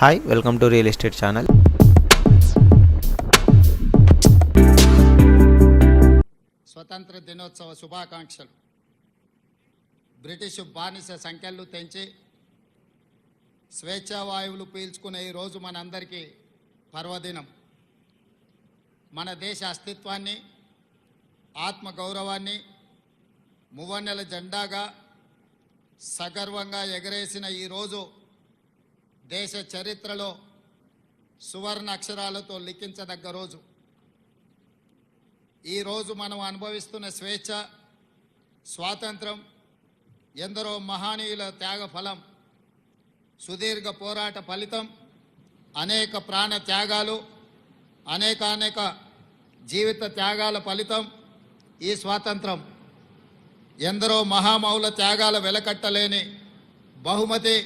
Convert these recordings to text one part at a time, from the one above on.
Hi, welcome to Real Estate Channel. స్వతంత్ర దినోత్సవ శుభాకాంక్షలు. బ్రిటిష్ బానిస సంఖ్యలు తెంచి స్వేచ్ఛావాయువులు పీల్చుకునే ఈరోజు మనందరికీ పర్వదినం. మన దేశ అస్తిత్వాన్ని, ఆత్మగౌరవాన్ని మువ్వన్నెల జెండాగా సగర్వంగా ఎగరేసిన ఈరోజు దేశ చరిత్రలో సువర్ణ అక్షరాలతో లిఖించదగ్గ రోజు. ఈరోజు మనం అనుభవిస్తున్న స్వేచ్ఛ, స్వాతంత్రం ఎందరో మహనీయుల త్యాగ ఫలం, సుదీర్ఘ పోరాట ఫలితం, అనేక ప్రాణ త్యాగాలు, అనేక జీవిత త్యాగాల ఫలితం ఈ స్వాతంత్రం. ఎందరో మహామౌల త్యాగాల వెలకట్టలేని బహుమతి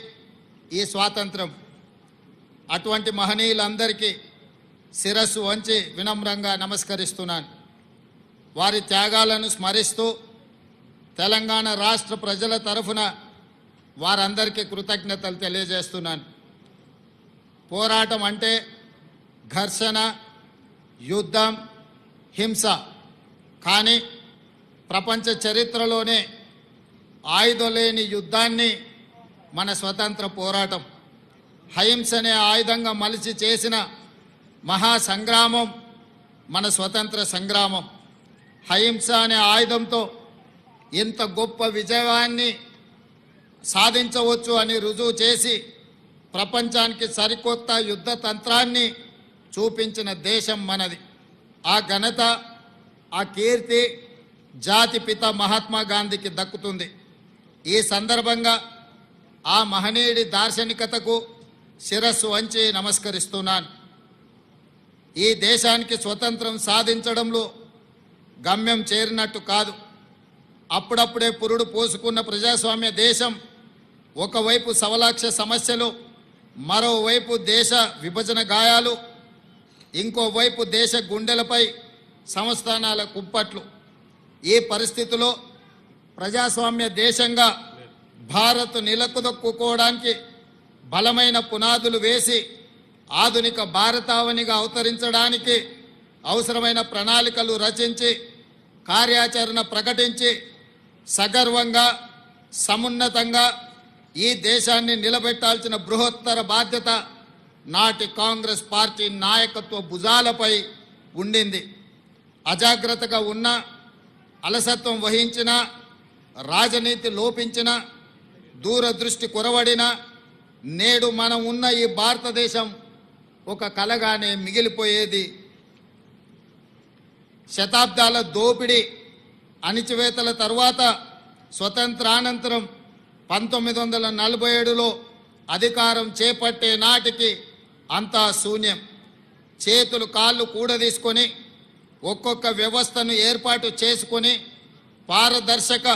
ఈ స్వాతంత్రం. అటువంటి మహనీయులందరికీ శిరస్సు వంచి వినమ్రంగా నమస్కరిస్తున్నాను. వారి త్యాగాలను స్మరిస్తూ తెలంగాణ రాష్ట్ర ప్రజల తరఫున వారందరికీ కృతజ్ఞతలు తెలియజేస్తున్నాను. పోరాటం అంటే ఘర్షణ, యుద్ధం, హింస. కానీ ప్రపంచ చరిత్రలోనే ఆయుధం లేని యుద్ధాన్ని మన స్వతంత్ర పోరాటం, అహింసనే ఆయుధంగా మలిచి చేసిన మహాసంగ్రామం మన స్వతంత్ర సంగ్రామం. అహింస అనే ఆయుధంతో ఇంత గొప్ప విజయాన్ని సాధించవచ్చు అని రుజువు చేసి ప్రపంచానికి సరికొత్త యుద్ధ తంత్రాన్ని చూపించిన దేశం మనది. ఆ ఘనత, ఆ కీర్తి జాతిపిత మహాత్మా గాంధీకి దక్కుతుంది. ఈ సందర్భంగా ఆ మహనీయుడి దార్శనికతకు శిరస్సు వంచి నమస్కరిస్తున్నాను. ఈ దేశానికి స్వతంత్రం సాధించడంలో గమ్యం చేరినట్టు కాదు. అప్పుడప్పుడే పురుడు పోసుకున్న ప్రజాస్వామ్య దేశం ఒకవైపు సవలాక్ష సమస్యలు, మరోవైపు దేశ విభజన గాయాలు, ఇంకోవైపు దేశ గుండెలపై సంస్థానాల కుప్పట్లు. ఈ పరిస్థితిలో ప్రజాస్వామ్య దేశంగా భారత్ నిలదొక్కుకోవడానికి బలమైన పునాదులు వేసి ఆధునిక భారతావనిగా అవతరించడానికి అవసరమైన ప్రణాళికలు రచించి కార్యాచరణ ప్రకటించి సగర్వంగా, సమున్నతంగా ఈ దేశాన్ని నిలబెట్టాల్సిన బృహత్తర బాధ్యత నాటి కాంగ్రెస్ పార్టీ నాయకత్వ భుజాలపై ఉండింది. అజాగ్రత్తగా ఉన్న, అలసత్వం వహించిన, రాజనీతి లోపించిన, దూరదృష్టి కొరవడిన నేడు మనం ఉన్న ఈ భారతదేశం ఒక కలగానే మిగిలిపోయేది. శతాబ్దాల దోపిడీ, అణిచివేతల తర్వాత స్వతంత్రానంతరం 1947లో అధికారం చేపట్టే నాటికి అంతా శూన్యం. చేతులు కాళ్ళు కూడదీసుకొని ఒక్కొక్క వ్యవస్థను ఏర్పాటు చేసుకొని పారదర్శక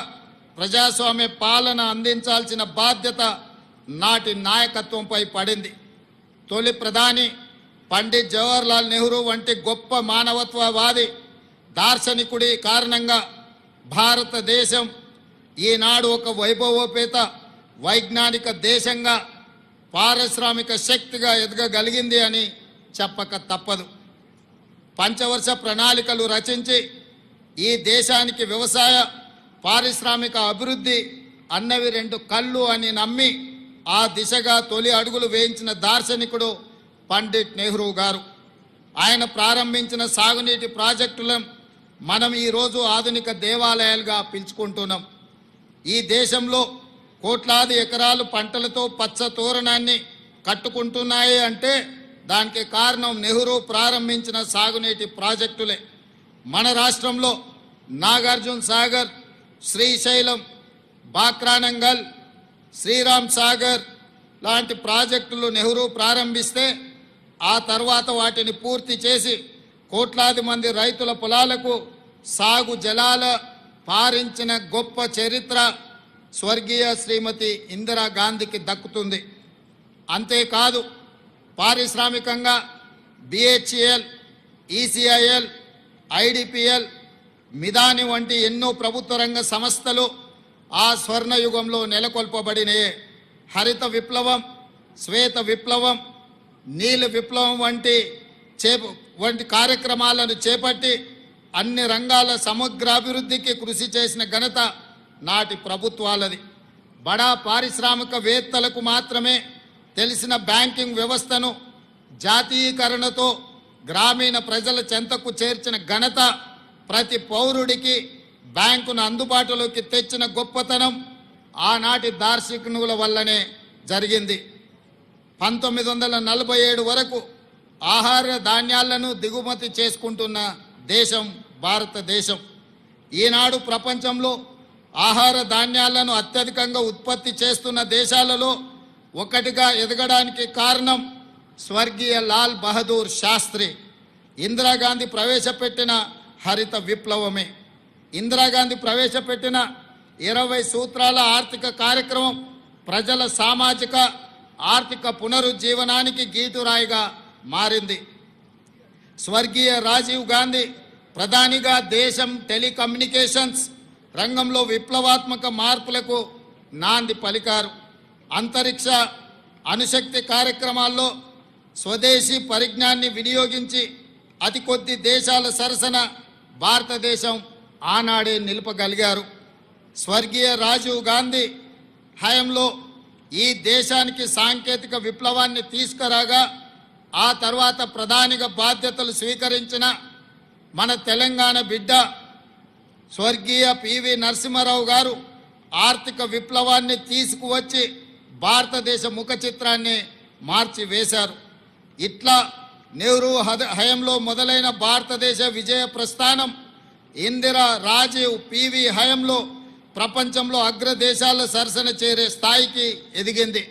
ప్రజాస్వామ్య పాలన అందించాల్సిన బాధ్యత నాటి నాయకత్వంపై పడింది. తొలి ప్రధాని పండిట్ జవహర్లాల్ నెహ్రూ వంటి గొప్ప మానవత్వవాది దార్శనికుడి కారణంగా భారతదేశం ఈనాడు ఒక వైభవోపేత వైజ్ఞానిక దేశంగా, పారిశ్రామిక శక్తిగా ఎదగగలిగింది అని చెప్పక తప్పదు. పంచవర్ష ప్రణాళికలు రచించి ఈ దేశానికి వ్యవసాయ, పారిశ్రామిక అభివృద్ధి అన్నవి రెండు కళ్ళు అని నమ్మి ఆ దిశగా తొలి అడుగులు వేయించిన దార్శనికుడు పండిట్ నెహ్రూ గారు. ఆయన ప్రారంభించిన సాగునీటి ప్రాజెక్టులను మనం ఈరోజు ఆధునిక దేవాలయాలుగా పిలుచుకుంటున్నాం. ఈ దేశంలో కోట్లాది ఎకరాలు పంటలతో పచ్చ తోరణాన్ని కట్టుకుంటున్నాయి అంటే దానికి కారణం నెహ్రూ ప్రారంభించిన సాగునీటి ప్రాజెక్టులే. మన రాష్ట్రంలో నాగార్జున సాగర్, శ్రీశైలం, బాక్రానంగల్, శ్రీరామ్ సాగర్ లాంటి ప్రాజెక్టులు నెహ్రూ ప్రారంభిస్తే ఆ తర్వాత వాటిని పూర్తి చేసి కోట్లాది మంది రైతుల పొలాలకు సాగు జలాల పారించిన గొప్ప చరిత్ర స్వర్గీయ శ్రీమతి ఇందిరాగాంధీకి దక్కుతుంది. అంతేకాదు పారిశ్రామికంగా బిహెచ్ఎల్, ఈసీఐఎల్, ఐడిపిఎల్, మిదాని వంటి ఎన్నో ప్రభుత్వ రంగ సంస్థలు ఆ స్వర్ణయుగంలో నెలకొల్పబడినయే. హరిత విప్లవం, శ్వేత విప్లవం, నీళ్ళ విప్లవం వంటి కార్యక్రమాలను చేపట్టి అన్ని రంగాల సమగ్రాభివృద్ధికి కృషి చేసిన ఘనత నాటి ప్రభుత్వాలది. బడా పారిశ్రామికవేత్తలకు మాత్రమే తెలిసిన బ్యాంకింగ్ వ్యవస్థను జాతీయీకరణతో గ్రామీణ ప్రజల చెంతకు చేర్చిన ఘనత, ప్రతి పౌరుడికి బ్యాంకును అందుబాటులోకి తెచ్చిన గొప్పతనం ఆనాటి దార్శనికుల వల్లనే జరిగింది. 1947 వరకు ఆహార ధాన్యాలను దిగుమతి చేసుకుంటున్న దేశం భారతదేశం. ఈనాడు ప్రపంచంలో ఆహార ధాన్యాలను అత్యధికంగా ఉత్పత్తి చేస్తున్న దేశాలలో ఒకటిగా ఎదగడానికి కారణం స్వర్గీయ లాల్ బహదూర్ శాస్త్రి, ఇందిరాగాంధీ ప్రవేశపెట్టిన హరిత విప్లవమే. ఇందిరాగాంధీ ప్రవేశపెట్టిన 20 సూత్రాల ఆర్థిక కార్యక్రమం ప్రజల సామాజిక ఆర్థిక పునరుజ్జీవనానికి గీటురాయిగా మారింది. స్వర్గీయ రాజీవ్ గాంధీ ప్రధానిగా దేశం టెలికమ్యూనికేషన్స్ రంగంలో విప్లవాత్మక మార్పులకు నాంది పలికారు. అంతరిక్ష అణుశక్తి కార్యక్రమాల్లో స్వదేశీ పరిజ్ఞాన్ని వినియోగించి అతి కొద్ది దేశాల సరసన భారతదేశం ఆనాడే నిలపగలిగారు. స్వర్గీయ రాజీవ్ గాంధీ హయాంలో ఈ దేశానికి సాంకేతిక విప్లవాన్ని తీసుకురాగా ఆ తర్వాత ప్రధానిగా బాధ్యతలు స్వీకరించిన మన తెలంగాణ బిడ్డ స్వర్గీయ పివి నరసింహారావు గారు ఆర్థిక విప్లవాన్ని తీసుకువచ్చి భారతదేశ ముఖ చిత్రాన్ని మార్చివేశారు. ఇట్లా నెహ్రూ హయంలో మొదలైన భారతదేశ విజయ ప్రస్థానం ఇందిరా, రాజీవ్, పివి హయంలో ప్రపంచంలో అగ్రదేశాల సరసన చేరే స్థాయికి ఎదిగింది.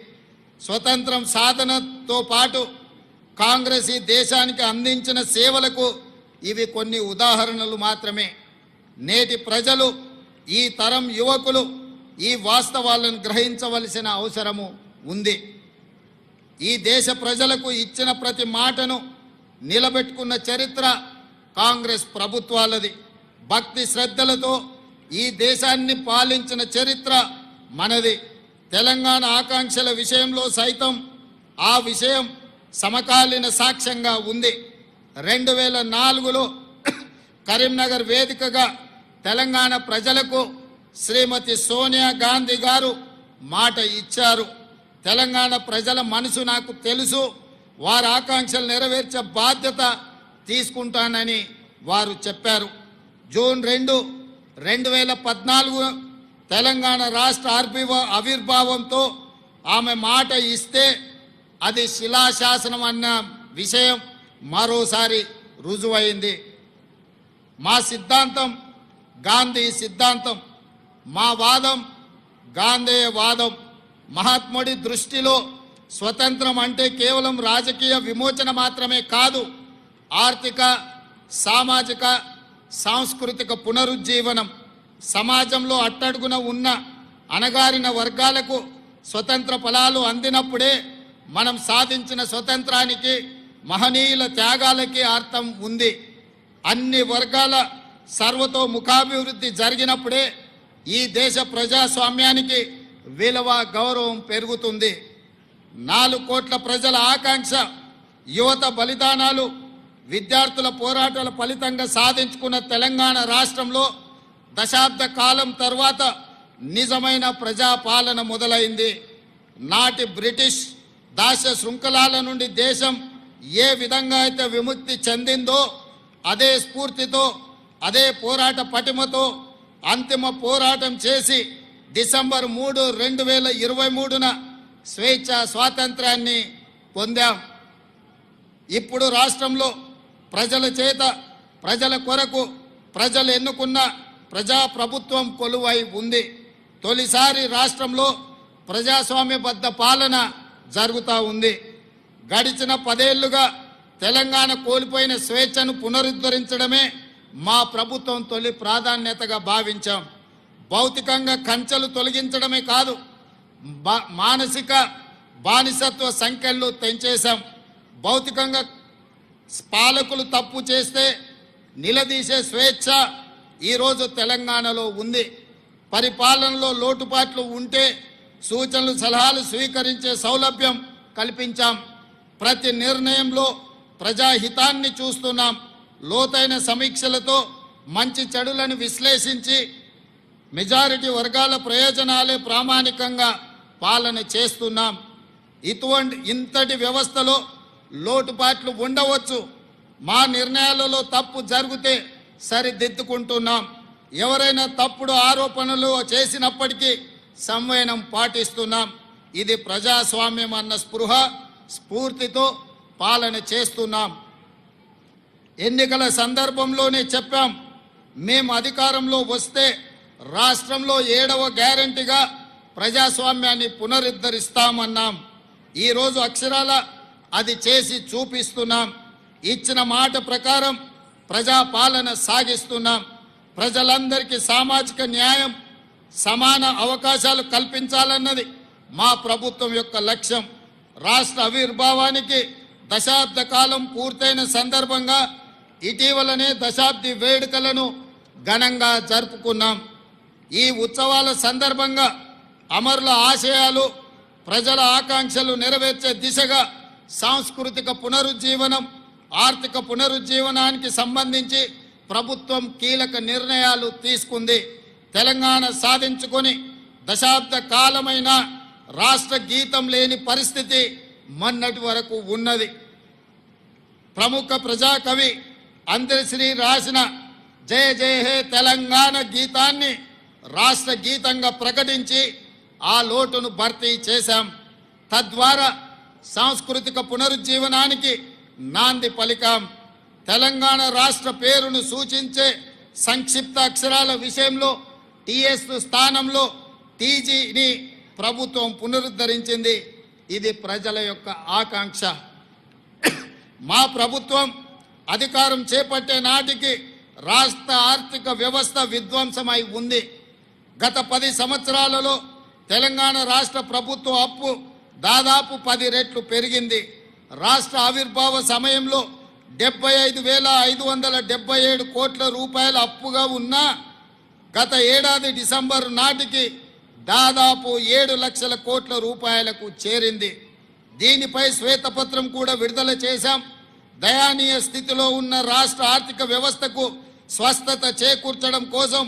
స్వతంత్రం సాధనతో పాటు కాంగ్రెస్ ఈ దేశానికి అందించిన సేవలకు ఇవి కొన్ని ఉదాహరణలు మాత్రమే. నేటి ప్రజలు, ఈ తరం యువకులు ఈ వాస్తవాలను గ్రహించవలసిన అవసరము ఉంది. ఈ దేశ ప్రజలకు ఇచ్చిన ప్రతి మాటను నిలబెట్టుకున్న చరిత్ర కాంగ్రెస్ ప్రభుత్వాలది. భక్తి శ్రద్ధలతో ఈ దేశాన్ని పాలించిన చరిత్ర మనది. తెలంగాణ ఆకాంక్షల విషయంలో సైతం ఆ విషయం సమకాలీన సాక్ష్యంగా ఉంది. 2004లో కరీంనగర్ వేదికగా తెలంగాణ ప్రజలకు శ్రీమతి సోనియా గాంధీ గారు మాట ఇచ్చారు. తెలంగాణ ప్రజల మనసు నాకు తెలుసు, వారి ఆకాంక్షలు నెరవేర్చే బాధ్యత తీసుకుంటానని వారు చెప్పారు. జూన్ 2, 2014 తెలంగాణ రాష్ట్ర ఆవిర్భావంతో ఆమె మాట ఇస్తే అది శిలాశాసనం అన్న విషయం మరోసారి రుజువైంది. మా సిద్ధాంతం గాంధీ సిద్ధాంతం, మా వాదం గాంధేయ వాదం. మహాత్ముడి దృష్టిలో స్వతంత్రం అంటే కేవలం రాజకీయ విమోచన మాత్రమే కాదు, ఆర్థిక, సామాజిక, సాంస్కృతిక పునరుజ్జీవనం. సమాజంలో అట్టడుగున ఉన్న అణగారిన వర్గాలకు స్వతంత్ర ఫలాలు అందినప్పుడే మనం సాధించిన స్వతంత్రానికి, మహనీయుల త్యాగాలకి అర్థం ఉంది. అన్ని వర్గాల సర్వతోముఖాభివృద్ధి జరిగినప్పుడే ఈ దేశ ప్రజాస్వామ్యానికి విలువ, గౌరవం పెరుగుతుంది. 4 కోట్ల ప్రజల ఆకాంక్ష, యువత బలిదానాలు, విద్యార్థుల పోరాటాల ఫలితంగా సాధించుకున్న తెలంగాణ రాష్ట్రంలో దశాబ్ద కాలం తర్వాత నిజమైన ప్రజాపాలన మొదలైంది. నాటి బ్రిటిష్ దాస్య శృంఖలాల నుండి దేశం ఏ విధంగా అయితే విముక్తి చెందిందో అదే స్ఫూర్తితో, అదే పోరాట పటిమతో అంతిమ పోరాటం చేసి డిసెంబర్ 3, 2023న స్వేచ్ఛ స్వాతంత్రాన్ని పొందాం. ఇప్పుడు రాష్ట్రంలో ప్రజల చేత, ప్రజల కొరకు ప్రజలు ఎన్నుకున్న ప్రజాప్రభుత్వం కొలువై ఉంది. తొలిసారి రాష్ట్రంలో ప్రజాస్వామ్యబద్ధ పాలన జరుగుతూ ఉంది. గడిచిన 10 ఏళ్లుగా తెలంగాణ కోల్పోయిన స్వేచ్ఛను పునరుద్ధరించడమే మా ప్రభుత్వం తొలి ప్రాధాన్యతగా భావించాం. భౌతికంగా కంచెలు తొలగించడమే కాదు, మానసిక బానిసత్వ సంఖ్యలు తెంచేశాం. భౌతికంగా పాలకులు తప్పు చేస్తే నిలదీసే స్వేచ్ఛ ఈరోజు తెలంగాణలో ఉంది. పరిపాలనలో లోటుపాట్లు ఉంటే సూచనలు, సలహాలు స్వీకరించే సౌలభ్యం కల్పించాం. ప్రతి నిర్ణయంలో ప్రజాహితాన్ని చూస్తున్నాం. లోతైన సమీక్షలతో మంచి చెడులను విశ్లేషించి మెజారిటీ వర్గాల ప్రయోజనాలే ప్రామాణికంగా పాలన చేస్తున్నాం. ఇంతటి వ్యవస్థలో లోటుపాట్లు ఉండవచ్చు. మా నిర్ణయాలలో తప్పు జరిగితే సరిదిద్దుకుంటున్నాం. ఎవరైనా తప్పుడు ఆరోపణలు చేసినప్పటికీ సంవయనం పాటిస్తున్నాం. ఇది ప్రజాస్వామ్యం అన్న స్ఫూర్తితో పాలన చేస్తున్నాం. ఎన్నికల సందర్భంలోనే చెప్పాం, మేము అధికారంలో వస్తే రాష్ట్రంలో 7వ గ్యారెంటీగా ప్రజాస్వామ్యాన్ని పునరుద్ధరిస్తామన్నాం. ఈరోజు అక్షరాల అది చేసి చూపిస్తున్నాం. ఇచ్చిన మాట ప్రకారం ప్రజాపాలన సాగిస్తున్నాం. ప్రజలందరికీ సామాజిక న్యాయం, సమాన అవకాశాలు కల్పించాలన్నది మా ప్రభుత్వం యొక్క లక్ష్యం. రాష్ట్ర ఆవిర్భావానికి దశాబ్ద కాలం పూర్తయిన సందర్భంగా ఇటీవలనే దశాబ్ది వేడుకలను ఘనంగా జరుపుకున్నాం. ఈ ఉత్సవాల సందర్భంగా అమరుల ఆశయాలు, ప్రజల ఆకాంక్షలు నెరవేర్చే దిశగా సాంస్కృతిక పునరుజ్జీవనం, ఆర్థిక పునరుజ్జీవనానికి సంబంధించి ప్రభుత్వం కీలక నిర్ణయాలు తీసుకుంది. తెలంగాణ సాధించుకొని దశాబ్ద కాలమైన రాష్ట్ర గీతం లేని పరిస్థితి మొన్నటి వరకు ఉన్నది. ప్రముఖ ప్రజాకవి అందరిశ్రీ రాసిన జయ జయ హే తెలంగాణ గీతాన్ని రాష్ట్ర గీతంగా ప్రకటించి ఆ లోటును భర్తీ చేశాం. తద్వారా సాంస్కృతిక పునరుజ్జీవనానికి నాంది పలికాం. తెలంగాణ రాష్ట్ర పేరును సూచించే సంక్షిప్త అక్షరాల విషయంలో టీఎస్ స్థానంలో టీజీని ప్రభుత్వం పునరుద్ధరించింది. ఇది ప్రజల యొక్క ఆకాంక్ష. మా ప్రభుత్వం అధికారం చేపట్టే నాటికి రాష్ట్ర ఆర్థిక వ్యవస్థ విధ్వంసమై ఉంది. గత 10 సంవత్సరాలలో తెలంగాణ రాష్ట్ర ప్రభుత్వ అప్పు దాదాపు 10 రెట్లు పెరిగింది. రాష్ట్ర ఆవిర్భావ సమయంలో 75,577 కోట్ల రూపాయల అప్పుగా ఉన్నా గత ఏడాది డిసెంబర్ నాటికి దాదాపు 7 లక్షల కోట్ల రూపాయలకు చేరింది. దీనిపై శ్వేతపత్రం కూడా విడుదల చేశాం. దయానీయ స్థితిలో ఉన్న రాష్ట్ర ఆర్థిక వ్యవస్థకు స్వస్థత చేకూర్చడం కోసం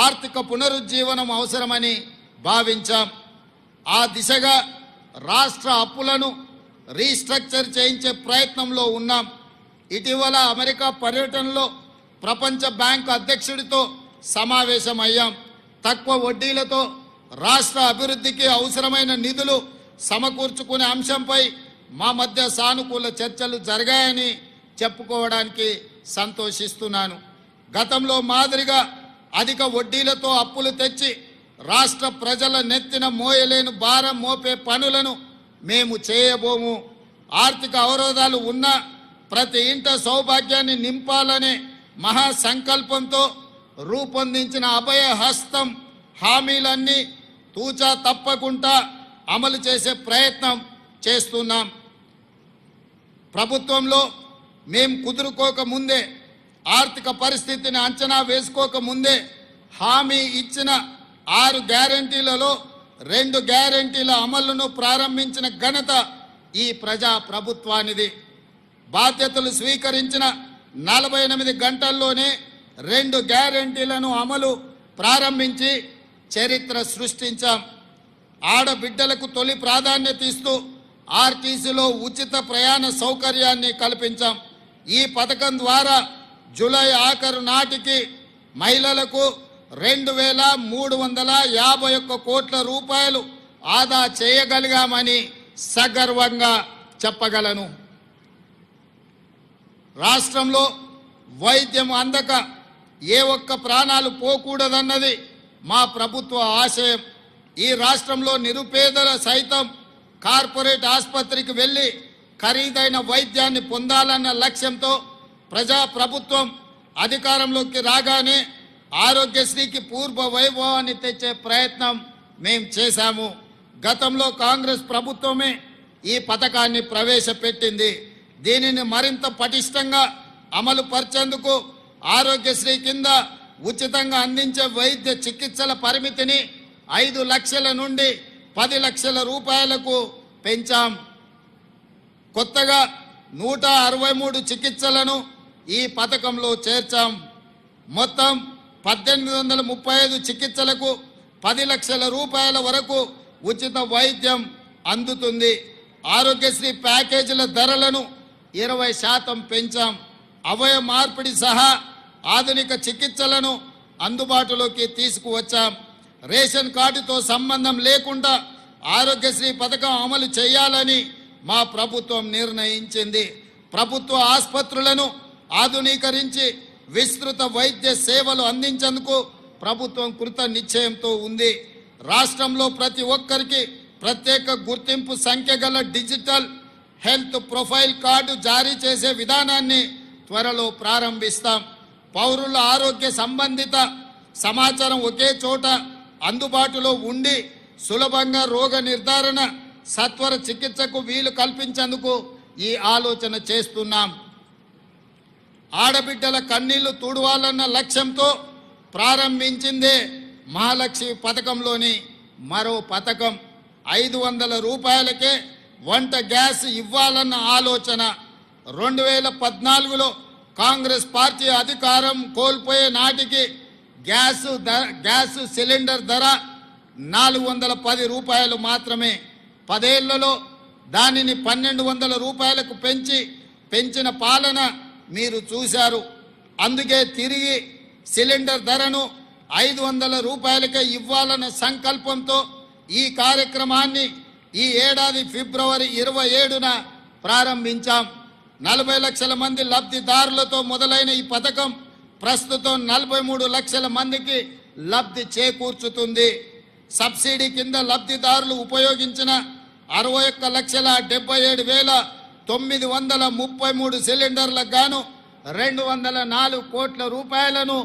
ఆర్థిక పునరుజ్జీవనం అవసరమని భావించాం. ఆ దిశగా రాష్ట్ర అప్పులను రీస్ట్రక్చర్ చేయించే ప్రయత్నంలో ఉన్నాం. ఇటీవల అమెరికా పర్యటనలో ప్రపంచ బ్యాంకు అధ్యక్షుడితో సమావేశమయ్యాం. తక్కువ వడ్డీలతో రాష్ట్ర అభివృద్ధికి అవసరమైన నిధులు సమకూర్చుకునే అంశంపై మా మధ్య సానుకూల చర్చలు జరిగాయని చెప్పుకోవడానికి సంతోషిస్తున్నాను. గతంలో మాదిరిగా అధిక వడ్డీలతో అప్పులు తెచ్చి రాష్ట్ర ప్రజల నెత్తిన మోయలేని భారం మోపే పనులను మేము చేయబోము. ఆర్థిక అవరోధాలు ఉన్న ప్రతి ఇంట సౌభాగ్యాన్ని నింపాలనే మహాసంకల్పంతో రూపొందించిన అభయ హస్తం హామీలన్నీ తూచా తప్పకుండా అమలు చేసే ప్రయత్నం చేస్తున్నాం. ప్రభుత్వంలో మేము కుదురుకోక ముందే, ఆర్థిక పరిస్థితిని అంచనా వేసుకోక ముందే హామీ ఇచ్చిన 6 గ్యారెంటీలలో 2 గ్యారెంటీల అమలును ప్రారంభించిన ఘనత ఈ ప్రజా ప్రభుత్వానిది. బాధ్యతలు స్వీకరించిన 48 గంటల్లోనే 2 గ్యారెంటీలను అమలు ప్రారంభించి చరిత్ర సృష్టించాం. ఆడబిడ్డలకు తొలి ప్రాధాన్యత ఇస్తూ ఆర్టీసీలో ఉచిత ప్రయాణ సౌకర్యాన్ని కల్పించాం. ఈ పథకం ద్వారా జూలై ఆఖరు నాటికి మహిళలకు 2,351 కోట్ల రూపాయలు ఆదా చేయగలిగామని సగర్వంగా చెప్పగలను. రాష్ట్రంలో వైద్యం అందక ఏ ఒక్క ప్రాణాలు పోకూడదన్నది మా ప్రభుత్వ ఆశయం. ఈ రాష్ట్రంలో నిరుపేదల సైతం కార్పొరేట్ ఆసుపత్రికి వెళ్ళి ఖరీదైన వైద్యాన్ని పొందాలన్న లక్ష్యంతో ప్రజా ప్రభుత్వం అధికారంలోకి రాగానే ఆరోగ్యశ్రీకి పూర్వ వైభవాన్ని తెచ్చే ప్రయత్నం మేము చేశాము. గతంలో కాంగ్రెస్ ప్రభుత్వమే ఈ పథకాన్ని ప్రవేశపెట్టింది. దీనిని మరింత పటిష్టంగా అమలు పరిచేందుకు ఆరోగ్యశ్రీ కింద ఉచితంగా అందించే వైద్య చికిత్సల పరిమితిని 5 లక్షల నుండి 10 లక్షల రూపాయలకు పెంచాం. కొత్తగా 163 చికిత్సలను ఈ పథకంలో చేర్చాం. మొత్తం 1835 చికిత్సలకు 10 లక్షల రూపాయల వరకు ఉచిత వైద్యం అందుతుంది. ఆరోగ్యశ్రీ ప్యాకేజీల ధరలను 20% పెంచాం. అవయవ మార్పిడి సహా ఆధునిక చికిత్సలను అందుబాటులోకి తీసుకువచ్చాం. రేషన్ కార్డుతో సంబంధం లేకుండా ఆరోగ్యశ్రీ పథకం అమలు చేయాలని మా ప్రభుత్వం నిర్ణయించింది. ప్రభుత్వ ఆసుపత్రులను ఆధునీకరించి విస్తృత వైద్య సేవలు అందించేందుకు ప్రభుత్వం కృత నిశ్చయంతో ఉంది. రాష్ట్రంలో ప్రతి ఒక్కరికి ప్రత్యేక గుర్తింపు సంఖ్య గల డిజిటల్ హెల్త్ ప్రొఫైల్ కార్డు జారీ చేసే విధానాన్ని త్వరలో ప్రారంభిస్తాం. పౌరుల ఆరోగ్య సంబంధిత సమాచారం ఒకే చోట అందుబాటులో ఉండి సులభంగా రోగ నిర్ధారణ, సత్వర చికిత్సకు వీలు కల్పించేందుకు ఈ ఆలోచన చేస్తున్నాం. ఆడబిడ్డల కన్నీళ్లు తుడవాలన్న లక్ష్యంతో ప్రారంభించిందే మహాలక్ష్మి పథకంలోని మరో పథకం. 500 రూపాయలకే వంట గ్యాస్ ఇవ్వాలన్న ఆలోచన. 2014లో కాంగ్రెస్ పార్టీ అధికారం కోల్పోయే నాటికి గ్యాస్ సిలిండర్ ధర 410 రూపాయలు మాత్రమే. 10 ఏళ్లలో దానిని 1200 రూపాయలకు పెంచిన పాలన మీరు చూశారు. అందుకే తిరిగి సిలిండర్ ధరను 500 రూపాయలకే ఇవ్వాలన్న సంకల్పంతో ఈ కార్యక్రమాన్ని ఈ ఏడాది ఫిబ్రవరి 27న ప్రారంభించాం. 40 లక్షల మంది లబ్ధిదారులతో మొదలైన ఈ పథకం ప్రస్తుతం 43 లక్షల మందికి లబ్ధి చేకూర్చుతుంది. సబ్సిడీ కింద లబ్ధిదారులు ఉపయోగించిన 61,77,933 సిలిండర్లకు గాను 204 కోట్ల రూపాయలను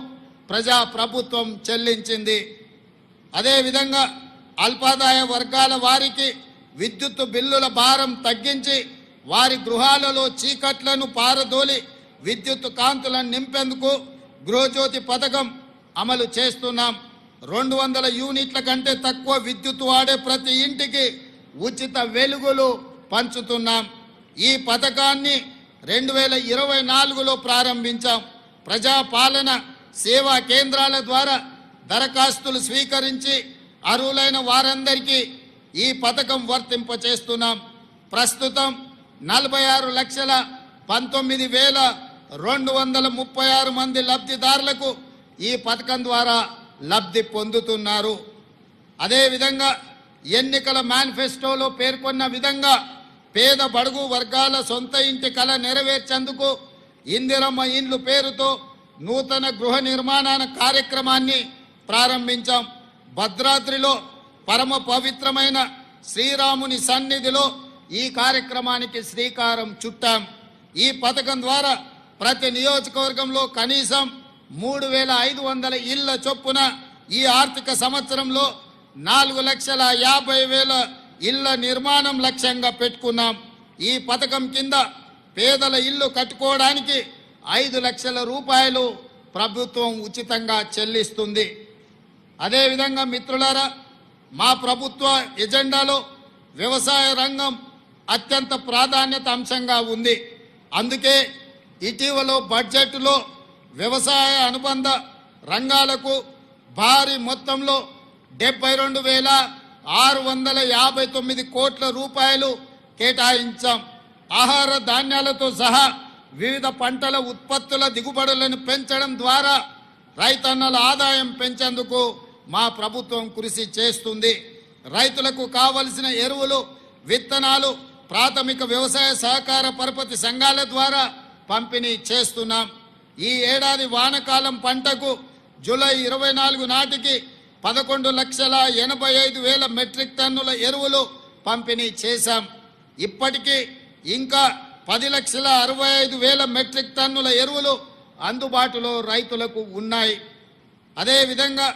ప్రజా ప్రభుత్వం చెల్లించింది. అదేవిధంగా అల్పాదాయ వర్గాల వారికి విద్యుత్ బిల్లుల భారం తగ్గించి వారి గృహాలలో చీకట్లను పారదోలి విద్యుత్ కాంతులను నింపేందుకు గృహజ్యోతి పథకం అమలు చేస్తున్నాం. 200 యూనిట్ల కంటే తక్కువ విద్యుత్ వాడే ప్రతి ఇంటికి ఉచిత వెలుగులు పంచుతున్నాం. ఈ పథకాన్ని 2024లో ప్రారంభించాం. ప్రజాపాలన సేవా కేంద్రాల ద్వారా దరఖాస్తులు స్వీకరించి అర్హులైన వారందరికీ ఈ పథకం వర్తింపచేస్తున్నాం. ప్రస్తుతం 46,19,236 మంది లబ్ధిదారులకు ఈ పథకం ద్వారా లబ్ధి పొందుతున్నారు. అదేవిధంగా ఎన్నికల మేనిఫెస్టోలో పేర్కొన్న విధంగా పేద బడుగు వర్గాల సొంత ఇంటి కల నెరవేర్చేందుకు ఇందిరమ్మ ఇండ్లు పేరుతో నూతన గృహ నిర్మాణ కార్యక్రమాన్ని ప్రారంభించాం. భద్రాద్రిలో పరమ పవిత్రమైన శ్రీరాముని సన్నిధిలో ఈ కార్యక్రమానికి శ్రీకారం చుట్టాం. ఈ పథకం ద్వారా ప్రతి నియోజకవర్గంలో కనీసం 3,500 ఇళ్ల చొప్పున ఈ ఆర్థిక సంవత్సరంలో 4,50,000 ఇళ్ల నిర్మాణం లక్ష్యంగా పెట్టుకున్నాం. ఈ పథకం కింద పేదల ఇల్లు కట్టుకోవడానికి 5 లక్షల రూపాయలు ప్రభుత్వం ఉచితంగా చెల్లిస్తుంది. అదేవిధంగా మిత్రులారా, మా ప్రభుత్వ ఎజెండాలో వ్యవసాయ రంగం అత్యంత ప్రాధాన్యత అంశంగా ఉంది. అందుకే ఇటీవల బడ్జెట్లో వ్యవసాయ అనుబంధ రంగాలకు భారీ మొత్తంలో 72,659 కోట్ల రూపాయలు కేటాయించాం. ఆహార ధాన్యాలతో సహా వివిధ పంటల ఉత్పత్తుల దిగుబడులను పెంచడం ద్వారా రైతన్నల ఆదాయం పెంచేందుకు మా ప్రభుత్వం కృషి చేస్తుంది. రైతులకు కావలసిన ఎరువులు, విత్తనాలు ప్రాథమిక వ్యవసాయ సహకార పరపతి సంఘాల ద్వారా పంపిణీ చేస్తున్నాం. ఈ ఏడాది వానకాలం పంటకు జూలై 24 నాటికి 11,85,000 మెట్రిక్ టన్నుల ఎరువులు పంపిణీ చేశాం. ఇప్పటికీ ఇంకా 10,65,000 మెట్రిక్ టన్నుల ఎరువులు అందుబాటులో రైతులకు ఉన్నాయి. అదేవిధంగా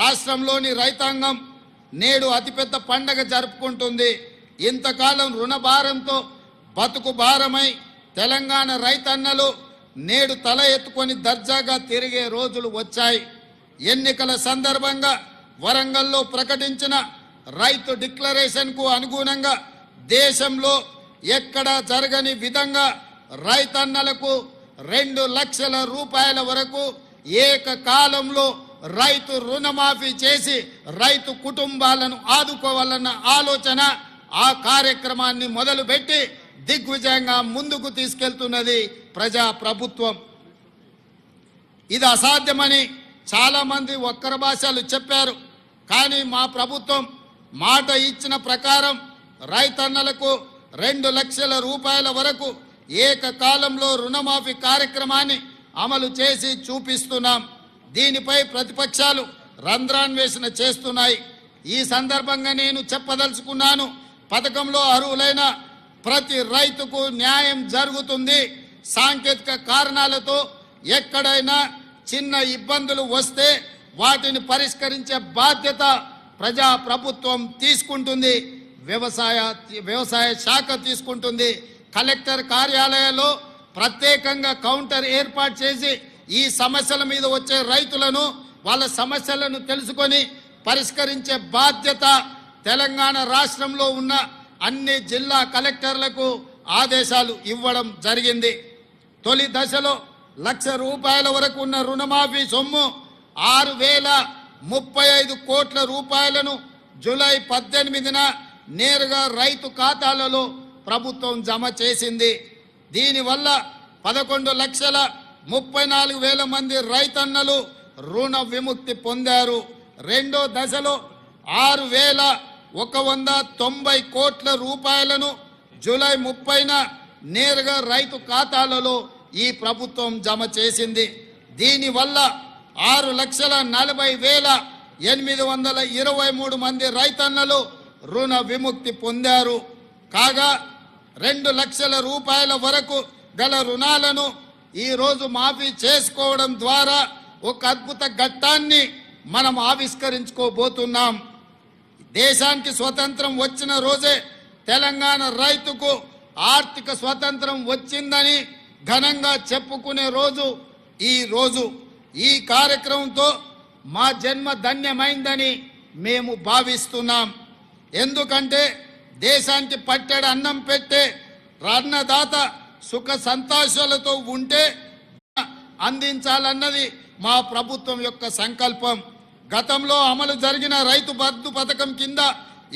రాష్ట్రంలోని రైతాంగం నేడు అతిపెద్ద పండగ జరుపుకుంటుంది. ఇంతకాలం రుణభారంతో బతుకు భారమై తెలంగాణ రైతన్నలు నేడు తల ఎత్తుకొని దర్జాగా తిరిగే రోజులు వచ్చాయి. ఎన్నికల సందర్భంగా వరంగల్లో ప్రకటించిన రైతు డిక్లరేషన్కు అనుగుణంగా దేశంలో ఎక్కడ జరగని విధంగా రైతన్నలకు 2 లక్షల రూపాయల వరకు ఏకకాలంలో రైతు రుణమాఫీ చేసి రైతు కుటుంబాలను ఆదుకోవాలన్న ఆలోచన ఆ కార్యక్రమాన్ని మొదలుపెట్టి దిగ్విజయంగా ముందుకు తీసుకెళ్తున్నది ప్రజా ప్రభుత్వం. ఇది అసాధ్యమని చాలామంది ఒక్కర భాషలు చెప్పారు. కానీ మా ప్రభుత్వం మాట ఇచ్చిన ప్రకారం రైతన్నలకు 2 లక్షల రూపాయల వరకు ఏకకాలంలో రుణమాఫీ కార్యక్రమాన్ని అమలు చేసి చూపిస్తున్నాం. దీనిపై ప్రతిపక్షాలు రంధ్రాన్వేషణ చేస్తున్నాయి. ఈ సందర్భంగా నేను చెప్పదలుచుకున్నాను, పథకంలో అర్హులైన ప్రతి రైతుకు న్యాయం జరుగుతుంది. సాంకేతిక కారణాలతో ఎక్కడైనా చిన్న ఇబ్బందులు వస్తే వాటిని పరిష్కరించే బాధ్యత ప్రజా ప్రభుత్వం తీసుకుంటుంది, వ్యవసాయ శాఖ తీసుకుంటుంది. కలెక్టర్ కార్యాలయాల్లో ప్రత్యేకంగా కౌంటర్ ఏర్పాటు చేసి ఈ సమస్యల మీద వచ్చే రైతులను వాళ్ళ సమస్యలను తెలుసుకొని పరిష్కరించే బాధ్యత తెలంగాణ రాష్ట్రంలో ఉన్న అన్ని జిల్లా కలెక్టర్లకు ఆదేశాలు ఇవ్వడం జరిగింది. తొలి దశలో 1 లక్ష రూపాయల వరకు ఉన్న రుణమాఫీ సొమ్ము 6,035 కోట్ల రూపాయలను జూలై 18న నేరుగా రైతు ఖాతాలలో ప్రభుత్వం జమ చేసింది. దీనివల్ల 11,34,000 మంది రైతన్నలు రుణ విముక్తి పొందారు. రెండో దశలో 6,190 కోట్ల రూపాయలను జూలై 30న నేరుగా రైతు ఖాతాలలో ఈ ప్రభుత్వం జమ చేసింది. దీనివల్ల 6,40,823 మంది రైతన్నలు రుణ విముక్తి పొందారు. కాగా 2 లక్షల రూపాయల వరకు గల రుణాలను ఈరోజు మాఫీ చేసుకోవడం ద్వారా ఒక అద్భుత ఘట్టాన్ని మనం ఆవిష్కరించుకోబోతున్నాం. దేశానికి స్వతంత్రం వచ్చిన రోజే తెలంగాణ రైతుకు ఆర్థిక స్వతంత్రం వచ్చిందని ఘనంగా చెప్పుకునే రోజు ఈ రోజు. ఈ కార్యక్రమంతో మా జన్మ ధన్యమైందని మేము భావిస్తున్నాం. ఎందుకంటే దేశానికి పట్టెడు అన్నం పెట్టే అన్నదాత సుఖ సంతోషాలతో ఉంటే అందించాలన్నది మా ప్రభుత్వం యొక్క సంకల్పం. గతంలో అమలు జరిగిన రైతు బంధు పథకం కింద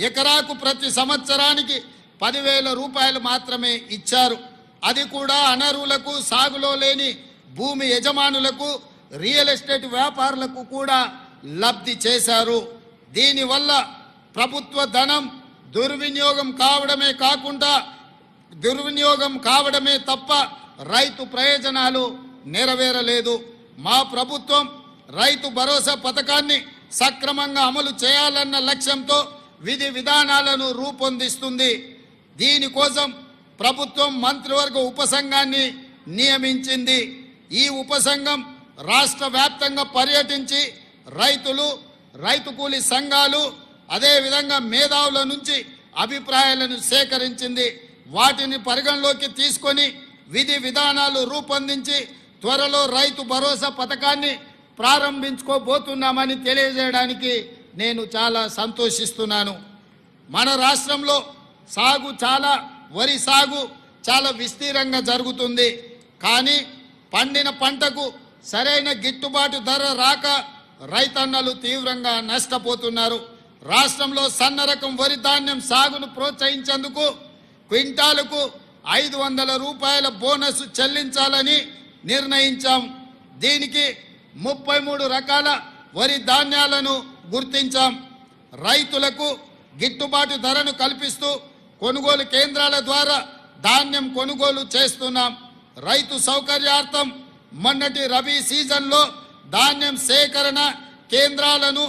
ఎకరాకు ప్రతి సంవత్సరానికి 10,000 రూపాయలు మాత్రమే ఇచ్చారు. అది కూడా అనర్హులకు, సాగులో లేని భూమి యజమానులకు, రియల్ ఎస్టేట్ వ్యాపారులకు కూడా లబ్ధి చేశారు. దీనివల్ల ప్రభుత్వ ధనం దుర్వినియోగం కావడమే తప్ప రైతు ప్రయోజనాలు నెరవేరలేదు. మా ప్రభుత్వం రైతు భరోసా పథకాన్ని సక్రమంగా అమలు చేయాలన్న లక్ష్యంతో విధి విధానాలను రూపొందిస్తుంది. దీనికోసం ప్రభుత్వం మంత్రివర్గ ఉపసంఘాన్ని నియమించింది. ఈ ఉపసంఘం రాష్ట్ర వ్యాప్తంగా పర్యటించి రైతులు, రైతు కూలీ సంఘాలు, అదేవిధంగా మేధావుల నుంచి అభిప్రాయాలను సేకరించింది. వాటిని పరిగణలోకి తీసుకొని విధి విధానాలు రూపొందించి త్వరలో రైతు భరోసా పథకాన్ని ప్రారంభించుకోబోతున్నామని తెలియజేయడానికి నేను చాలా సంతోషిస్తున్నాను. మన రాష్ట్రంలో వరి సాగు చాలా విస్తీర్ణంగా జరుగుతుంది. కానీ పండిన పంటకు సరైన గిట్టుబాటు ధర రాక రైతన్నలు తీవ్రంగా నష్టపోతున్నారు. రాష్ట్రంలో సన్న రకం వరి ధాన్యం సాగును ప్రోత్సహించేందుకు క్వింటాలకు 500 రూపాయల బోనస్ చెల్లించాలని నిర్ణయించాం. దీనికి 33 రకాల వరి ధాన్యాలను గుర్తించాం. రైతులకు గిట్టుబాటు ధరను కల్పిస్తూ కొనుగోలు కేంద్రాల ద్వారా ధాన్యం కొనుగోలు చేస్తున్నాం. రైతు సౌకర్యార్థం మొన్నటి రబీ సీజన్లో ధాన్యం సేకరణ కేంద్రాలను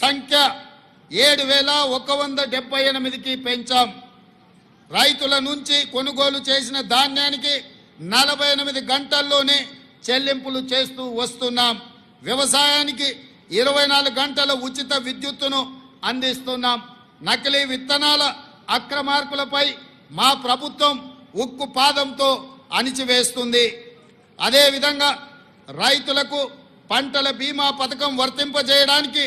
సంఖ్య 7,178కి పెంచాం. రైతుల నుంచి కొనుగోలు చేసిన ధాన్యానికి 48 గంటల్లోనే చెల్లింపులు చేస్తూ వస్తున్నాం. వ్యవసాయానికి 24 గంటల ఉచిత విద్యుత్తును అందిస్తున్నాం. నకిలీ విత్తనాల అక్రమార్కులపై మా ప్రభుత్వం ఉక్కు పాదంతో అణిచివేస్తుంది. అదేవిధంగా రైతులకు పంటల బీమా పథకం వర్తింపజేయడానికి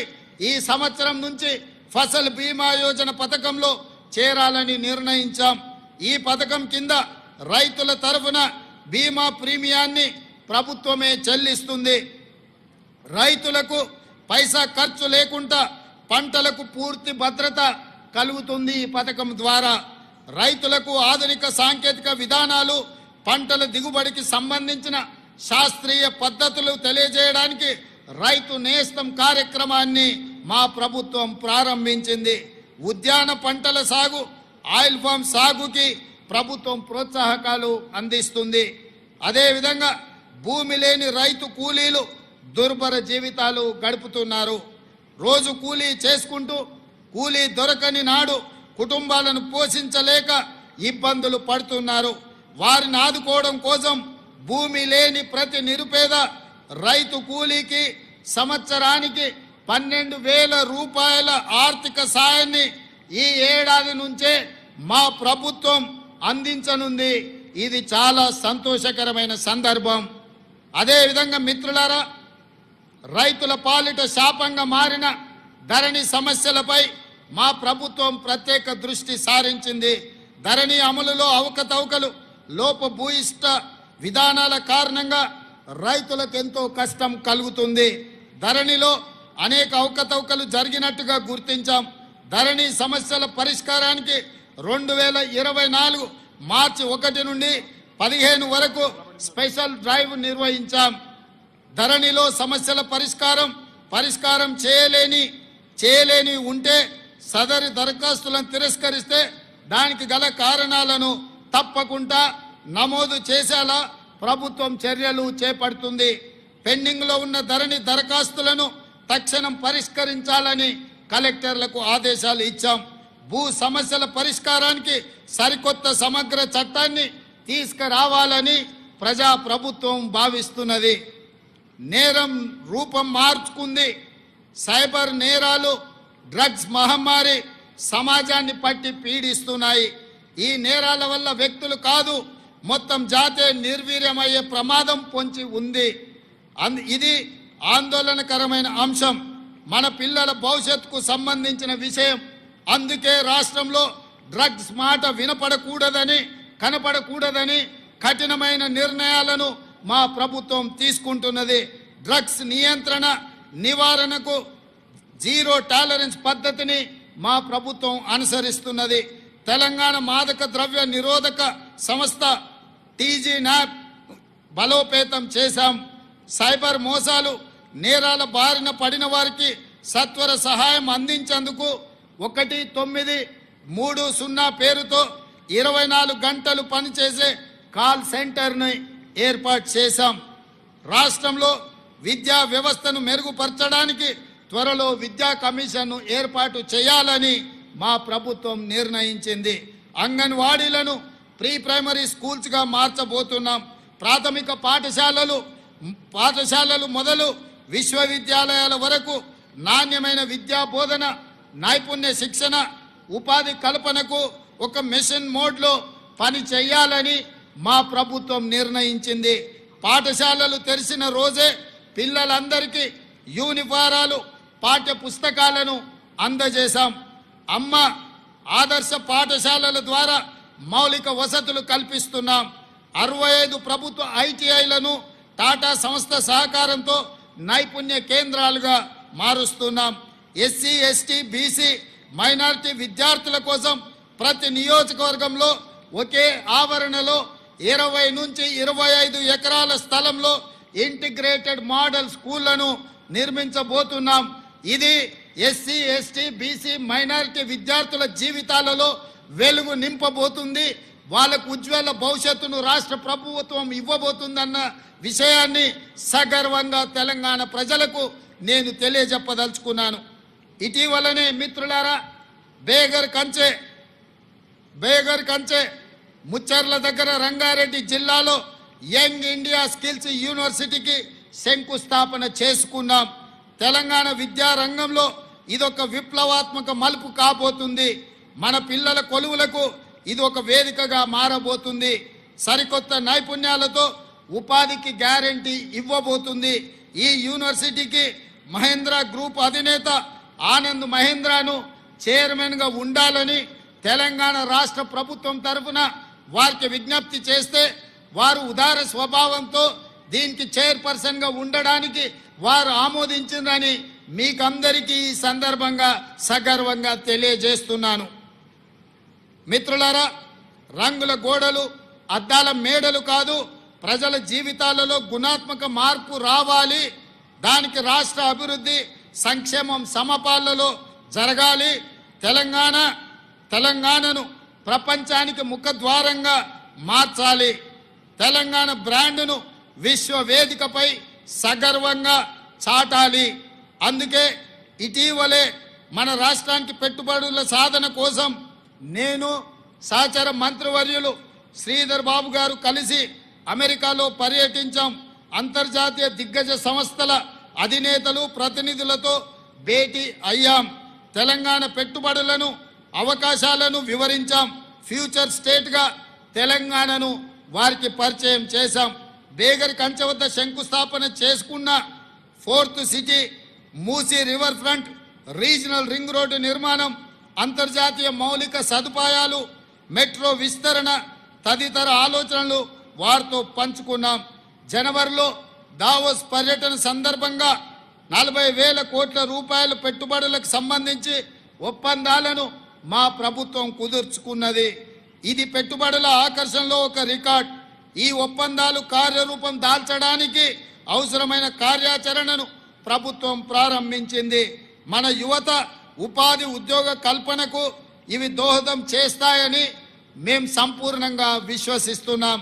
ఈ సంవత్సరం నుంచి ఫసల్ బీమా యోజన పథకంలో చేరాలని నిర్ణయించాం. ఈ పథకం కింద రైతుల తరఫున బీమా ప్రీమియాన్ని ప్రభుత్వమే చెల్లిస్తుంది. రైతులకు పైసా ఖర్చు లేకుండా పంటలకు పూర్తి భద్రత కలుగుతుంది. ఈ పథకం ద్వారా రైతులకు ఆధునిక సాంకేతిక విధానాలు, పంటల దిగుబడికి సంబంధించిన శాస్త్రీయ పద్ధతులు తెలియజేయడానికి రైతు నేస్తం కార్యక్రమాన్ని మా ప్రభుత్వం ప్రారంభించింది. ఉద్యాన పంటల సాగు, ఆయిల్ ఫామ్ సాగుకి ప్రభుత్వం ప్రోత్సాహకాలు అందిస్తుంది. అదేవిధంగా భూమి లేని రైతు కూలీలు దుర్భర జీవితాలు గడుపుతున్నారు. రోజు కూలీ చేసుకుంటూ కూలీ దొరకని నాడు కుటుంబాలను పోషించలేక ఇబ్బందులు పడుతున్నారు. వారిని ఆదుకోవడం కోసం భూమి లేని ప్రతి నిరుపేద రైతు కూలీకి సంవత్సరానికి 12,000 రూపాయల ఆర్థిక సాయాన్ని ఈ ఏడాది నుంచే మా ప్రభుత్వం అందించనుంది. ఇది చాలా సంతోషకరమైన సందర్భం. అదేవిధంగా మిత్రులారా, రైతుల పాలిట శాపంగా మారిన ధరణి సమస్యలపై మా ప్రభుత్వం ప్రత్యేక దృష్టి సారించింది. ధరణి అమలులో అవకతవకలు, లోపభూయిష్ట విధానాల కారణంగా రైతులకు ఎంతో కష్టం కలుగుతుంది. ధరణిలో అనేక అవకతవకలు జరిగినట్టుగా గుర్తించాం. ధరణి సమస్యల పరిష్కారానికి 2024 మార్చి 1 నుండి 15 వరకు స్పెషల్ డ్రైవ్ నిర్వహించాం. ధరణిలో సమస్యల పరిష్కారం చేయలేని ఉంటే సదరి దరఖాస్తులను తిరస్కరిస్తే దానికి గల కారణాలను తప్పకుండా నమోదు చేసేలా ప్రభుత్వం చర్యలు చేపడుతుంది. పెండింగ్లో ఉన్న ధరణి దరఖాస్తులను తక్షణం పరిష్కరించాలని కలెక్టర్లకు ఆదేశాలు ఇచ్చాం. భూ సమస్యల పరిష్కారానికి సరికొత్త సమగ్ర చట్టాన్ని తీసుకురావాలని ప్రభుత్వం భావిస్తున్నది. నేరం రూపం మార్చుకుంది. సైబర్ నేరాలు, డ్రగ్స్ మహమ్మారి సమాజాన్ని పట్టి పీడిస్తున్నాయి. ఈ నేరాల వల్ల వ్యక్తులు కాదు, మొత్తం జాతే నిర్వీర్యమయ్యే ప్రమాదం పొంచి ఉంది. ఇది ఆందోళనకరమైన అంశం. మన పిల్లల భవిష్యత్తుకు సంబంధించిన విషయం. అందుకే రాష్ట్రంలో డ్రగ్స్ మాట కనపడకూడదని కఠినమైన నిర్ణయాలను మా ప్రభుత్వం తీసుకుంటున్నది. డ్రగ్స్ నివారణకు జీరో టాలరెన్స్ పద్ధతిని మా ప్రభుత్వం అనుసరిస్తున్నది. తెలంగాణ మాదక ద్రవ్య నిరోధక సంస్థ టీజీ న్యాప్ బలోపేతం చేశాం. సైబర్ మోసాలు, నేరాల బారిన పడిన వారికి సత్వర సహాయం అందించేందుకు 1930 పేరుతో 24 గంటలు పనిచేసే కాల్ సెంటర్ని ఏర్పాటు చేశాం. రాష్ట్రంలో విద్యా వ్యవస్థను మెరుగుపరచడానికి త్వరలో విద్యా కమిషన్ను ఏర్పాటు చేయాలని మా ప్రభుత్వం నిర్ణయించింది. అంగన్వాడీలను ప్రీ ప్రైమరీ స్కూల్స్గా మార్చబోతున్నాం. ప్రాథమిక పాఠశాలలు మొదలు విశ్వవిద్యాలయాల వరకు నాణ్యమైన విద్యా బోధన, నైపుణ్య శిక్షణ, ఉపాధి కల్పనకు ఒక మిషన్ మోడ్లో పని చేయాలని మా ప్రభుత్వం నిర్ణయించింది. పాఠశాలలు తెరిచిన రోజే పిల్లలందరికీ యూనిఫారాలు, పాఠ్య పుస్తకాలను అందజేశాం. అమ్మ ఆదర్శ పాఠశాలల ద్వారా మౌలిక వసతులు కల్పిస్తున్నాం. 65 ప్రభుత్వ ఐటీఐలను టాటా సంస్థ సహకారంతో నైపుణ్య కేంద్రాలుగా మారుస్తున్నాం. ఎస్సీ, ఎస్టీ, బీసీ, మైనారిటీ విద్యార్థుల కోసం ప్రతి నియోజకవర్గంలో ఒకే ఆవరణలో 20 నుంచి 25 ఎకరాల స్థలంలో ఇంటిగ్రేటెడ్ మోడల్ స్కూళ్లను నిర్మించబోతున్నాం. ఇది ఎస్సీ, ఎస్టీ, బీసీ, మైనారిటీ విద్యార్థుల జీవితాలలో వెలుగు నింపబోతుంది. వాళ్ళకు ఉజ్వల భవిష్యత్తును రాష్ట్ర ప్రభుత్వం ఇవ్వబోతుందన్న విషయాన్ని సగర్వంగా తెలంగాణ ప్రజలకు నేను తెలియజెప్పదలుచుకున్నాను. ఇటీవలనే మిత్రులారా, బేగర్ కంచె ముచ్చర్ల దగ్గర రంగారెడ్డి జిల్లాలో యంగ్ ఇండియా స్కిల్స్ యూనివర్సిటీకి శంకుస్థాపన చేసుకున్నాం. తెలంగాణ విద్యా రంగంలో ఇదొక విప్లవాత్మక మలుపు కాబోతుంది. మన పిల్లల కొలువులకు ఇది ఒక వేదికగా మారబోతుంది. సరికొత్త నైపుణ్యాలతో ఉపాధికి గ్యారెంటీ ఇవ్వబోతుంది. ఈ యూనివర్సిటీకి మహేంద్ర గ్రూప్ అధినేత ఆనంద్ మహేంద్రను చైర్మన్గా ఉండాలని తెలంగాణ రాష్ట్ర ప్రభుత్వం తరఫున వారికి విజ్ఞప్తి చేస్తే వారు ఉదార స్వభావంతో దీనికి చైర్పర్సన్గా ఉండడానికి వారు ఆమోదించిందని మీకందరికీ ఈ సందర్భంగా సగర్వంగా తెలియజేస్తున్నాను. మిత్రులారా, రంగుల గోడలు, అద్దాల మేడలు కాదు, ప్రజల జీవితాలలో గుణాత్మక మార్పు రావాలి. దానికి రాష్ట్ర అభివృద్ధి, సంక్షేమం సమపాళ్లలో జరగాలి. తెలంగాణను ప్రపంచానికి ముఖద్వారంగా మార్చాలి. తెలంగాణ బ్రాండ్ను విశ్వ వేదికపై సగర్వంగా చాటాలి. అందుకే ఇటీవలే మన రాష్ట్రానికి పెట్టుబడుల సాధన కోసం నేను సహచర మంత్రివర్యులు శ్రీధర్ బాబు గారు కలిసి అమెరికాలో పర్యటించాం. అంతర్జాతీయ దిగ్గజ సంస్థల అధినేతలు, ప్రతినిధులతో భేటీ అయ్యాం. తెలంగాణ పెట్టుబడులను, అవకాశాలను వివరించాం. ఫ్యూచర్ స్టేట్గా తెలంగాణను వారికి పరిచయం చేశాం. బేగర్ కంచె వద్ద శంకుస్థాపన చేసుకున్న 4th city, Musi river front, regional ring road నిర్మాణం, అంతర్జాతీయ మౌలిక సదుపాయాలు, మెట్రో విస్తరణ తదితర ఆలోచనలు వారితో పంచుకున్నాం. జనవరిలో దావోస్ పర్యటన సందర్భంగా 40,000 కోట్ల రూపాయల పెట్టుబడులకు సంబంధించి ఒప్పందాలను మా ప్రభుత్వం కుదుర్చుకున్నది. ఇది పెట్టుబడుల ఆకర్షణలో ఒక రికార్డ్. ఈ ఒప్పందాలు కార్యరూపం దాల్చడానికి అవసరమైన కార్యాచరణను ప్రభుత్వం ప్రారంభించింది. మన యువత ఉపాధి, ఉద్యోగ కల్పనకు ఇవి దోహదం చేస్తాయని మేము సంపూర్ణంగా విశ్వసిస్తున్నాం.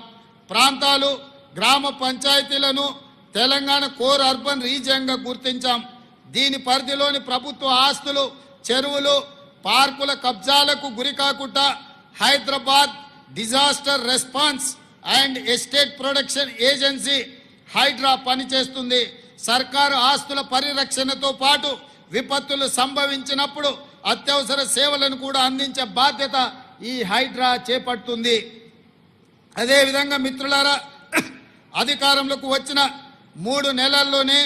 ప్రాంతాలు, గ్రామ పంచాయతీలను తెలంగాణ కోర్ అర్బన్ రీజియన్గా గుర్తించాం. దీని పరిధిలోని ప్రభుత్వ ఆస్తులు, చెరువులు, పార్కుల కబ్జాలకు గురికాకుండా Hyderabad disaster response and estate protection agency HYDRAA పనిచేస్తుంది. సర్కారు ఆస్తుల పరిరక్షణతో పాటు విపత్తులు సంభవించినప్పుడు అత్యవసర సేవలను కూడా అందించే బాధ్యత ఈ హైడ్రా చేపడుతుంది. అదేవిధంగా మిత్రులారా, అధికారంలోకి వచ్చిన 3 నెలల్లోనే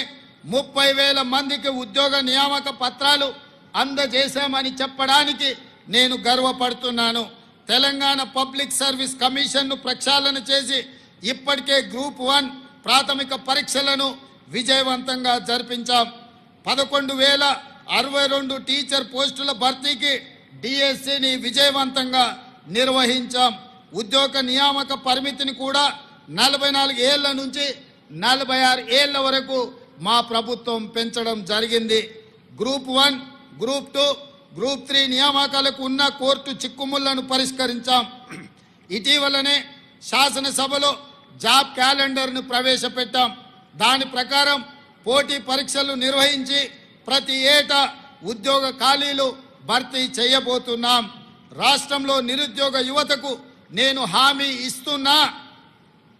30,000 మందికి ఉద్యోగ నియామక పత్రాలు అందజేశామని చెప్పడానికి నేను గర్వపడుతున్నాను. తెలంగాణ పబ్లిక్ సర్వీస్ కమిషన్ను ప్రక్షాళన చేసి ఇప్పటికే గ్రూప్ 1 ప్రాథమిక పరీక్షలను విజయవంతంగా జరిపించాం. 11,062 టీచర్ పోస్టుల భర్తీకి డిఎస్సిని విజయవంతంగా నిర్వహించాం. ఉద్యోగ నియామక పరిమితిని కూడా 44 ఏళ్ల నుంచి 46 ఏళ్ల వరకు మా ప్రభుత్వం పెంచడం జరిగింది. గ్రూప్ 1, గ్రూప్ 2, గ్రూప్ 3 నియామకాలకు ఉన్న కోర్టు చిక్కుముళ్లను పరిష్కరించాం. ఇటీవలనే శాసనసభలో జాబ్ క్యాలెండర్ను ప్రవేశపెట్టాం. దాని ప్రకారం పోటీ పరీక్షలు నిర్వహించి ప్రతి ఏటా ఉద్యోగ ఖాళీలు భర్తీ చేయబోతున్నాం. రాష్ట్రంలో నిరుద్యోగ యువతకు నేను హామీ ఇస్తున్నా,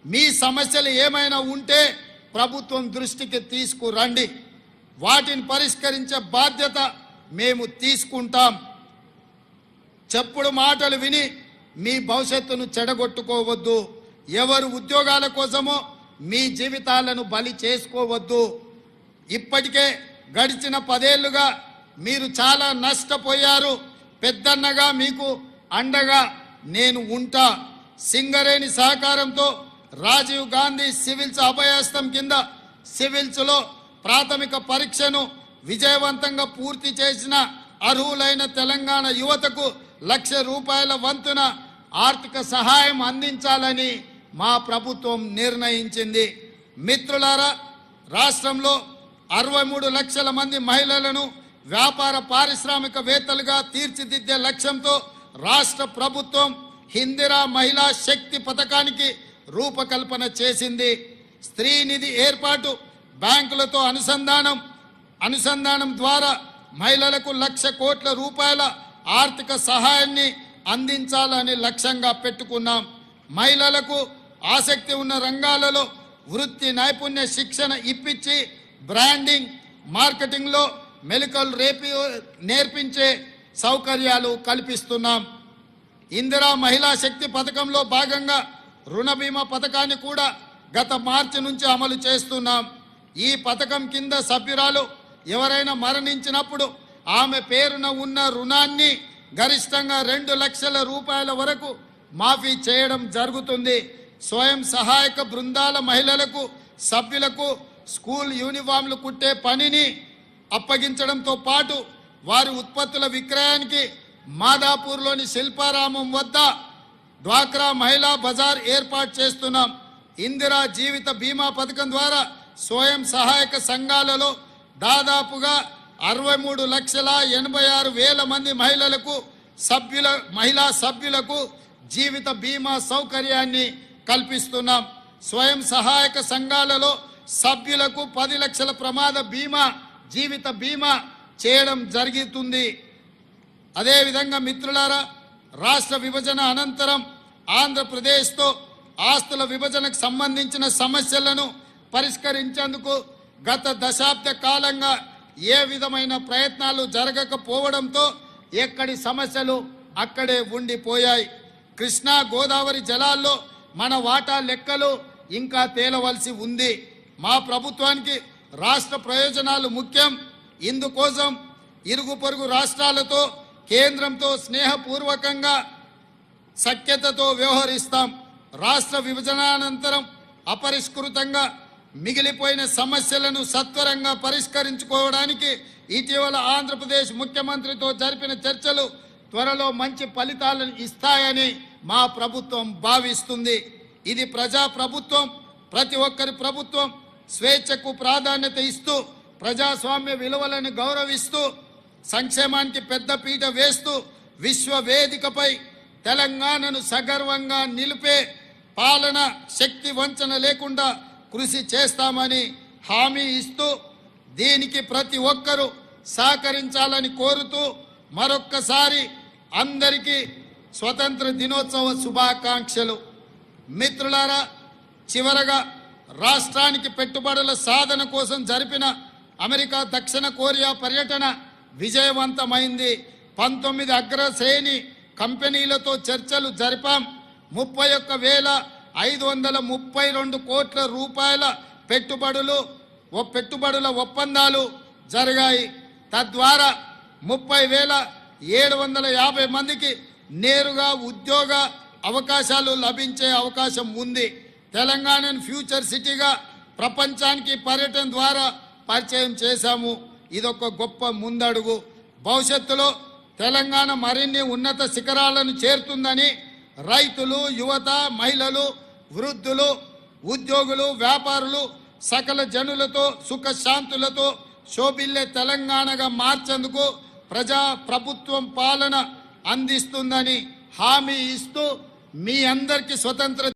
మీ సమస్యలు ఏమైనా ఉంటే ప్రభుత్వం దృష్టికి తీసుకురండి. వాటిని పరిష్కరించే బాధ్యత మేము తీసుకుంటాం. చెప్పుడు మాటలు విని మీ భవిష్యత్తును చెడగొట్టుకోవద్దు. ఎవరు ఉద్యోగాల కోసమో మీ జీవితాలను బలి చేసుకోవద్దు. ఇప్పటికే గడిచిన 10 ఏళ్లుగా మీరు చాలా నష్టపోయారు. పెద్దన్నగా మీకు అండగా నేను ఉంటా. సింగరేణి సహకారంతో రాజీవ్ గాంధీ సివిల్స్ అభయహస్తం కింద సివిల్స్లో ప్రాథమిక పరీక్షను విజయవంతంగా పూర్తి చేసిన అర్హులైన తెలంగాణ యువతకు ₹1,00,000 వంతున ఆర్థిక సహాయం అందించాలని మా ప్రభుత్వం నిర్ణయించింది. మిత్రులారా, రాష్ట్రంలో 63 లక్షల మంది మహిళలను వ్యాపార పారిశ్రామికవేత్తలుగా తీర్చిదిద్దే లక్ష్యంతో రాష్ట్ర ప్రభుత్వం ఇందిరా మహిళా శక్తి పథకానికి రూపకల్పన చేసింది. స్త్రీ నిధి ఏర్పాటు, బ్యాంకులతో అనుసంధానం ద్వారా మహిళలకు ₹1,00,000 కోట్ల ఆర్థిక సహాయాన్ని అందించాలని లక్ష్యంగా పెట్టుకున్నాం. మహిళలకు ఆసక్తి ఉన్న రంగాలలో వృత్తి నైపుణ్య శిక్షణ ఇప్పించి బ్రాండింగ్, మార్కెటింగ్లో మెలకువలు నేర్పించే సౌకర్యాలు కల్పిస్తున్నాం. ఇందిరా మహిళా శక్తి పథకంలో భాగంగా రుణ బీమా పథకాన్ని కూడా గత మార్చి నుంచి అమలు చేస్తున్నాం. ఈ పథకం కింద సభ్యురాలు ఎవరైనా మరణించినప్పుడు ఆమె పేరున ఉన్న రుణాన్ని గరిష్టంగా 2 లక్షల రూపాయల వరకు మాఫీ చేయడం జరుగుతుంది. స్వయం సహాయక బృందాల మహిళలకు సభ్యులకు స్కూల్ యూనిఫామ్లు కుట్టే పనిని అప్పగించడంతో పాటు వారి ఉత్పత్తుల విక్రయానికి మాదాపూర్లోని శిల్పారామం వద్ద డ్వాక్రా మహిళా బజార్ ఏర్పాటు చేస్తున్నాం. ఇందిరా జీవిత బీమా పథకం ద్వారా స్వయం సహాయక సంఘాలలో దాదాపుగా 63,86,000 మంది మహిళా సభ్యులకు జీవిత బీమా సౌకర్యాన్ని కల్పిస్తున్నాం. స్వయం సహాయక సంఘాలలో సభ్యులకు 10 లక్షల ప్రమాద బీమా జీవిత బీమా చేయడం జరుగుతుంది. అదేవిధంగా మిత్రులారా, రాష్ట్ర విభజన అనంతరం ఆంధ్రప్రదేశ్తో ఆస్తుల విభజనకు సంబంధించిన సమస్యలను పరిష్కరించేందుకు గత దశాబ్ద కాలంగా ఏ విధమైన ప్రయత్నాలు జరగకపోవడంతో ఎక్కడి సమస్యలు అక్కడే ఉండిపోయాయి. కృష్ణా గోదావరి జలాల్లో మన వాటా లెక్కలు ఇంకా తేలవలసి ఉంది. మా ప్రభుత్వానికి రాష్ట్ర ప్రయోజనాలు ముఖ్యం. ఇందుకోసం ఇరుగు పొరుగు రాష్ట్రాలతో కేంద్రంతో స్నేహపూర్వకంగా సఖ్యతతో వ్యవహరిస్తాం. రాష్ట్ర విభజనానంతరం అపరిష్కృతంగా మిగిలిపోయిన సమస్యలను సత్వరంగా పరిష్కరించుకోవడానికి ఇటీవల ఆంధ్రప్రదేశ్ ముఖ్యమంత్రితో జరిపిన చర్చలు త్వరలో మంచి ఫలితాలను ఇస్తాయని మా ప్రభుత్వం భావిస్తుంది. ఇది ప్రజా ప్రభుత్వం, ప్రతి ఒక్కరి ప్రభుత్వం. స్వేచ్ఛకు ప్రాధాన్యత ఇస్తూ ప్రజాస్వామ్య విలువలను గౌరవిస్తూ సంక్షేమానికి పెద్దపీట వేస్తూ విశ్వ వేదికపై తెలంగాణను సగర్వంగా నిలిపే పాలన శక్తి వంచన లేకుండా కృషి చేస్తామని హామీ ఇస్తూ దీనికి ప్రతి ఒక్కరూ సహకరించాలని కోరుతూ మరొక్కసారి అందరికీ స్వతంత్ర దినోత్సవ శుభాకాంక్షలు. మిత్రులారా, చివరగా రాష్ట్రానికి పెట్టుబడుల సాధన కోసం జరిపిన అమెరికా దక్షిణ కొరియా పర్యటన విజయవంతమైంది. 19 అగ్రశ్రేణి కంపెనీలతో చర్చలు జరిపాం. 31,532 కోట్ల రూపాయల పెట్టుబడుల ఒప్పందాలు జరిగాయి. తద్వారా 30,750 మందికి నేరుగా ఉద్యోగ అవకాశాలు లభించే అవకాశం ఉంది. తెలంగాణను ఫ్యూచర్ సిటీగా ప్రపంచానికి పర్యటన ద్వారా పరిచయం చేశాము. ఇదొక గొప్ప ముందడుగు. భవిష్యత్తులో తెలంగాణ మరిన్ని ఉన్నత శిఖరాలను చేరుతుందని రైతులు, యువత, మహిళలు, వృద్ధులు, ఉద్యోగులు, వ్యాపారులు సకల జనులతో సుఖశాంతులతో శోభిల్లే తెలంగాణగా మార్చేందుకు ప్రజా ప్రభుత్వం పాలన అందిస్తుందని హామీ ఇస్తూ మీ అందరికీ స్వతంత్ర